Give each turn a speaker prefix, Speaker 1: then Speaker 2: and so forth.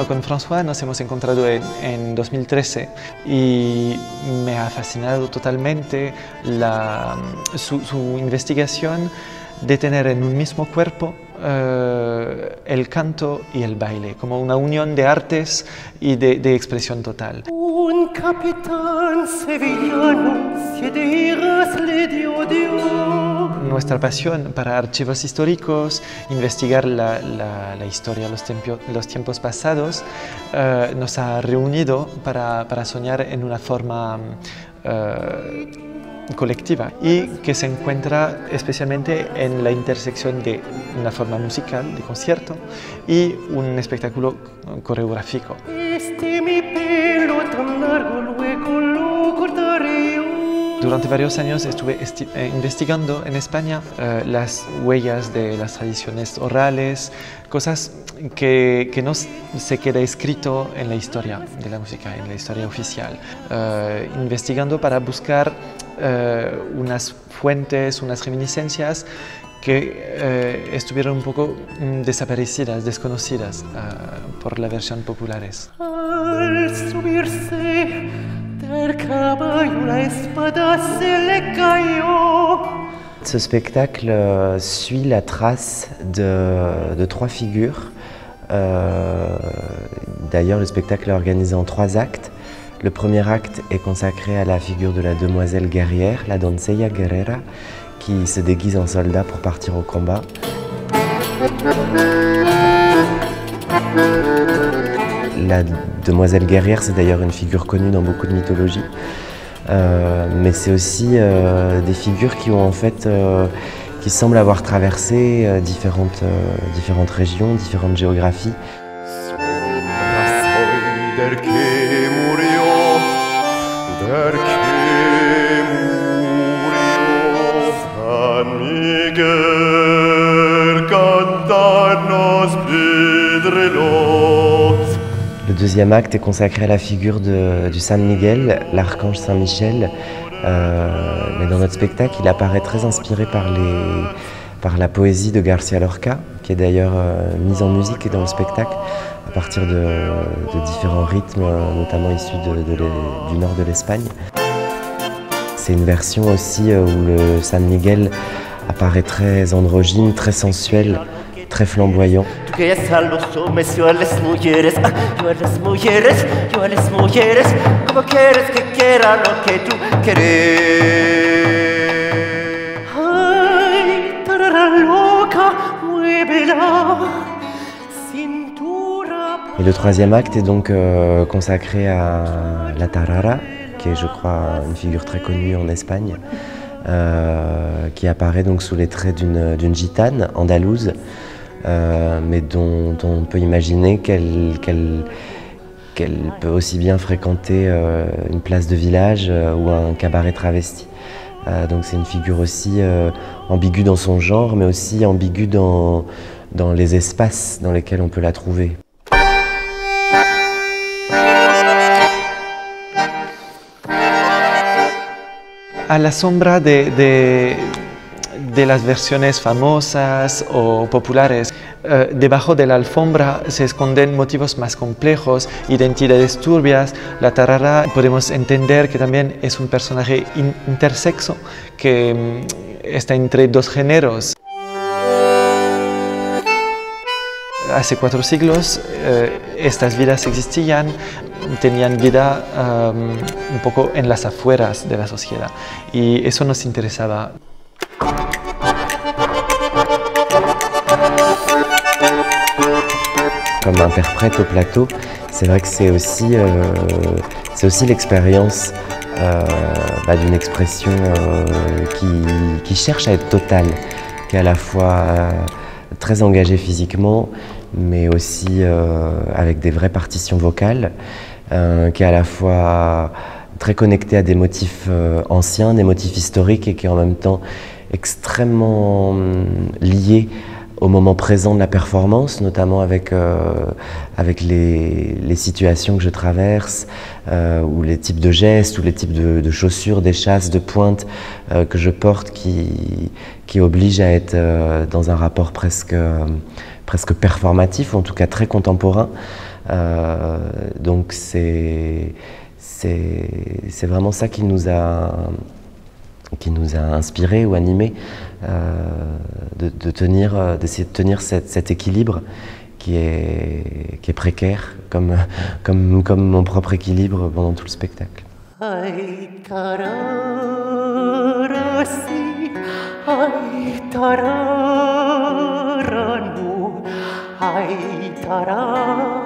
Speaker 1: Bueno, con François nos hemos encontrado en 2013 y me ha fascinado totalmente su investigación de tener en un mismo cuerpo el canto y el baile, como una unión de artes y de expresión total.
Speaker 2: Un capitán sevillano, 7 hijas le dio Dios.
Speaker 1: Nuestra pasión para archivos históricos, investigar la historia, los tiempos pasados, nos ha reunido para soñar en una forma colectiva y que se encuentra especialmente en la intersección de una forma musical, de concierto, y un espectáculo coreográfico.
Speaker 2: Mi pelo tan largo, luego lo cortaré yo.
Speaker 1: Durante varios años estuve investigando en España las huellas de las tradiciones orales, cosas que no se queda escrito en la historia de la música, en la historia oficial. Investigando para buscar unas fuentes, unas reminiscencias que estuvieron un poco desaparecidas, desconocidas por la versión populares.
Speaker 2: Al subirse del caballo, la espada se le cayó.
Speaker 3: Ce spectacle suit la trace de 3 figures. D'ailleurs, le spectacle est organisé en 3 actes. Le premier acte est consacré à la figure de la demoiselle guerrière, la doncella guerrera, qui se déguise en soldat pour partir au combat. La demoiselle guerrière, c'est d'ailleurs une figure connue dans beaucoup de mythologies, mais c'est aussi des figures qui ont en fait, qui semblent avoir traversé différentes régions, différentes géographies. Le deuxième acte est consacré à la figure du San Miguel, l'archange Saint-Michel. Mais dans notre spectacle, il apparaît très inspiré par la poésie de García Lorca, qui est d'ailleurs mise en musique dans le spectacle à partir de différents rythmes, notamment issus du nord de l'Espagne. C'est une version aussi où le San Miguel apparaît très androgyne, très sensuel, très flamboyant. Et le troisième acte est donc consacré à la tarara, qui est, je crois, une figure très connue en Espagne, qui apparaît donc sous les traits d'une gitane andalouse, mais dont on peut imaginer qu'elle peut aussi bien fréquenter une place de village ou un cabaret travesti. Donc c'est une figure aussi ambiguë dans son genre, mais aussi ambiguë dans les espaces dans lesquels on peut la trouver.
Speaker 1: A la sombra de las versiones famosas o populares, debajo de la alfombra se esconden motivos más complejos, identidades turbias. La tarara podemos entender que también es un personaje intersexo que está entre 2 géneros. Hace 4 siglos estas vidas existían, tenían vida un poco en las afueras de la sociedad y eso nos interesaba.
Speaker 3: Comme interprète au plateau, c'est vrai que c'est aussi l'expérience d'une expression qui cherche à être totale, qui est à la fois très engagée physiquement, mais aussi avec des vraies partitions vocales, qui est à la fois très connectée à des motifs anciens, des motifs historiques, et qui est en même temps extrêmement liée au moment présent de la performance, notamment avec les situations que je traverse, ou les types de gestes, ou les types de chaussures, d'échasses, de pointes que je porte qui obligent à être dans un rapport presque performatif, ou en tout cas très contemporain, Donc c'est vraiment ça qui nous a inspiré ou animé, d'essayer de tenir cet équilibre qui est précaire, comme mon propre équilibre pendant tout le spectacle.
Speaker 2: Ai tararasi, ai tararanu, ai tarara.